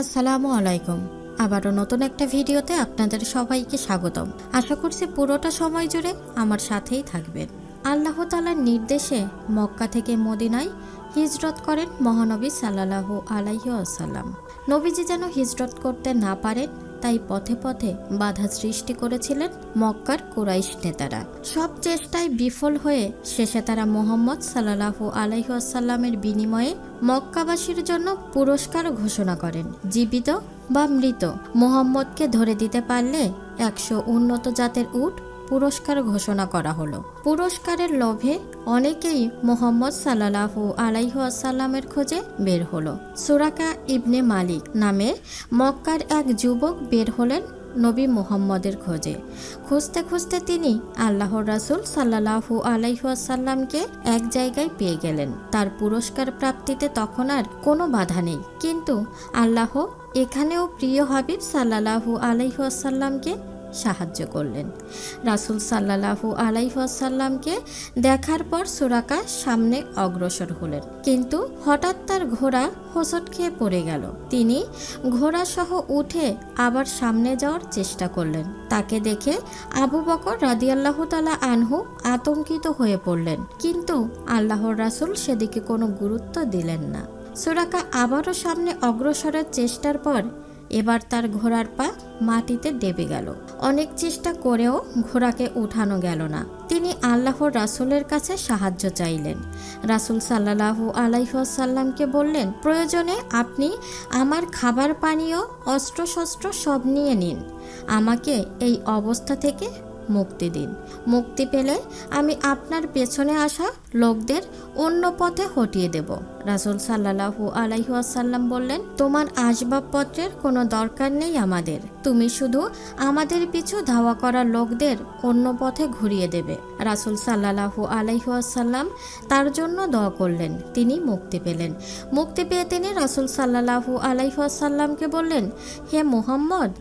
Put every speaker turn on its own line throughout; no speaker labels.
আসসালামু আলাইকুম। আবারও নতুন একটা ভিডিওতে আপনাদের সবাইকে স্বাগতম। আশা করছি পুরোটা সময় জুড়ে আমার সাথেই থাকবেন। আল্লাহ তাআলার নির্দেশে মক্কা থেকে মদিনায় হিজরত করেন মহানবী সাল্লাল্লাহু আলাইহি ওয়াসাল্লাম। নবীজি যেন হিজরত করতে না পারেন তাই পথে পথে বাধা সৃষ্টি করেছিলেন মক্কার কুরাইশ নেতারা। সব চেষ্টায় বিফল হয়ে শেষে তারা মুহাম্মদ সাল্লাল্লাহু আলাইহি ওয়াসাল্লামের বিনিময়ে মক্কাবাসীর জন্য পুরস্কার ঘোষণা করেন। জীবিত বা মৃত মুহাম্মদকে ধরে দিতে পারলে 100 উন্নত জাতের উট পুরস্কার ঘোষণা করা হলো। পুরস্কারের লোভে অনেকেই মুহাম্মদ সাল্লাল্লাহু আলাইহি ওয়াসাল্লামের খোঁজে বের হলো। সুরাকা ইবনে মালিক নামে মক্কার এক যুবক বের হলেন নবী মুহাম্মদের খোঁজে। খুঁজতে খুঁজতে তিনি আল্লাহর রাসূল সাল্লাল্লাহু আলাইহি ওয়াসাল্লামকে এক জায়গায় পেয়ে গেলেন। তার পুরস্কার প্রাপ্তিতে তখন আর কোনো বাধা নেই, কিন্তু আল্লাহ এখানেও প্রিয় হাবিব সাল্লাল্লাহু আলাইহি ওয়াসাল্লামকে সাহায্য করলেন। রাসূল সাল্লাল্লাহু আলাইহি ওয়াসাল্লামকে দেখার পর সুরাকা সামনে অগ্রসর হলেন, কিন্তু হঠাৎ তার ঘোড়া হোঁচট খেয়ে পড়ে গেল। তিনি ঘোড়া সহ উঠে আবার সামনে যাওয়ার চেষ্টা করলেন। তাকে দেখে আবু বকর রাদিয়াল্লাহু তাআলা আনহু আতঙ্কিত হয়ে পড়লেন, কিন্তু আল্লাহর রাসূল সেদিকে কোনো গুরুত্ব দিলেন না। সুরাকা আবারও সামনে অগ্রসরের চেষ্টার পর এবার তার ঘোড়ার পা মাটিতে ডেবে গেল। অনেক চেষ্টা করেও ঘোড়াকে উঠানো গেল না। তিনি আল্লাহর রাসূলের কাছে সাহায্য চাইলেন। রাসূল সাল্লাল্লাহু আলাইহি ওয়াসাল্লামকে বললেন, প্রয়োজনে আপনি আমার খাবার পানীয় অস্ত্রশস্ত্র সব নিয়ে নিন, আমাকে এই অবস্থা থেকে মুক্তি দিন। মুক্তি পেলে আমি আপনার পেছনে আসা লোকদের অন্য পথে হটিয়ে দেব। রাসূল সাল্লাল্লাহু আলাইহি ওয়াসাল্লাম বললেন, তোমার আসবাবপত্রের কোনো দরকার নেই আমাদের, তুমি শুধু আমাদের পিছু ধাওয়া করা লোকদের অন্য পথে ঘুরিয়ে দেবে। রাসূল সাল্লাল্লাহু আলাইহি ওয়াসাল্লাম তার জন্য দোয়া করলেন, তিনি মুক্তি পেলেন। মুক্তি পেয়ে তিনি রাসূল সাল্লাল্লাহু আলাইহি ওয়াসাল্লামকে বললেন, হে মুহাম্মদ,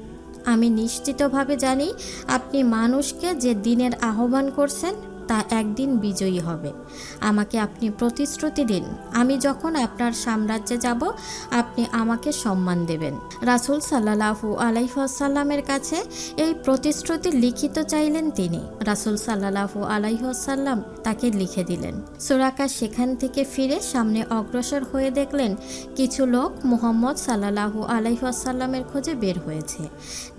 আমি নিশ্চিতভাবে জানি আপনি মানুষকে যে দিনের আহ্বান করছেন তা একদিন বিজয়ী হবে। আমাকে আপনি প্রতিশ্রুতি দিন, আমি যখন আপনার সাম্রাজ্যে যাব আপনি আমাকে সম্মান দেবেন। রাসূল সাল্লাল্লাহু আলাইহি ওয়াসাল্লামের কাছে এই প্রতিশ্রুতি লিখিত চাইলেন তিনি। রাসূল সাল্লাল্লাহু আলাইহি ওয়াসাল্লাম তাকে লিখে দিলেন। সুরাকা সেখান থেকে ফিরে সামনে অগ্রসর হয়ে দেখলেন কিছু লোক মুহাম্মদ সাল্লাল্লাহু আলাইহি ওয়াসাল্লামের খোঁজে বের হয়েছে।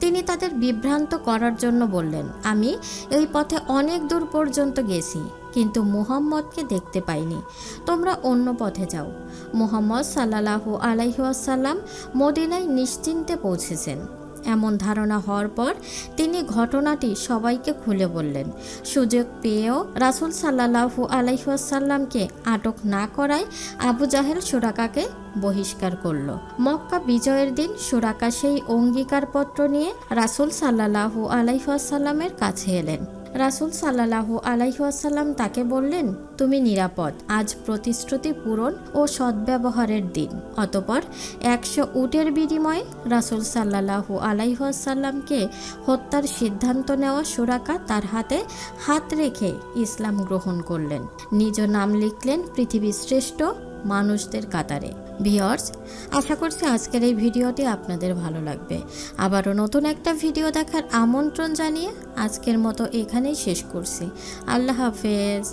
তিনি তাদের বিভ্রান্ত করার জন্য বললেন, আমি এই পথে অনেক দূর পর্যন্ত গেছি, কিন্তু মুহাম্মদকে দেখতে পাইনি, তোমরা অন্য পথে যাও। মুহাম্মদ সাল্লাল্লাহু আলাইহি ওয়াসাল্লাম মদিনায় নিশ্চিন্তে পৌঁছেছেন। এমন ধারণা হওয়ার পর তিনি ঘটনাটি সবাইকে খুলে বললেন। সুযোগ পেয়েও রাসূল সাল্লাল্লাহু আলাইহি ওয়াসাল্লামকে আটক না করায় আবু জাহেল সুরাকাকে বহিষ্কার করল। মক্কা বিজয়ের দিন সুরাকা সেই অঙ্গীকারপত্র নিয়ে রাসূল সাল্লাল্লাহু আলাইহি ওয়াসাল্লামের কাছে এলেন। রাসূল সাল্লাল্লাহু আলাইহি ওয়াসাল্লাম তাকে বললেন, তুমি নিরাপদ, আজ প্রতিশ্রুতি পূরণ ও সদ্ব্যবহারের দিন। অতঃপর 100 উটের বিনিময়ে রাসূল সাল্লাল্লাহু আলাইহি ওয়াসাল্লামকে হত্যার সিদ্ধান্ত নেওয়া সুরাকা তার হাতে হাত রেখে ইসলাম গ্রহণ করলেন। নিজ নাম লিখলেন পৃথিবীর শ্রেষ্ঠ মানুষদের কাতারে। ভিউয়ার্স, আশা করছি আজকের এই ভিডিওটি আপনাদের ভালো লাগবে। আবারও নতুন একটা ভিডিও দেখার আমন্ত্রণ জানিয়ে আজকের মতো এখানেই শেষ করছি। আল্লাহ হাফেজ।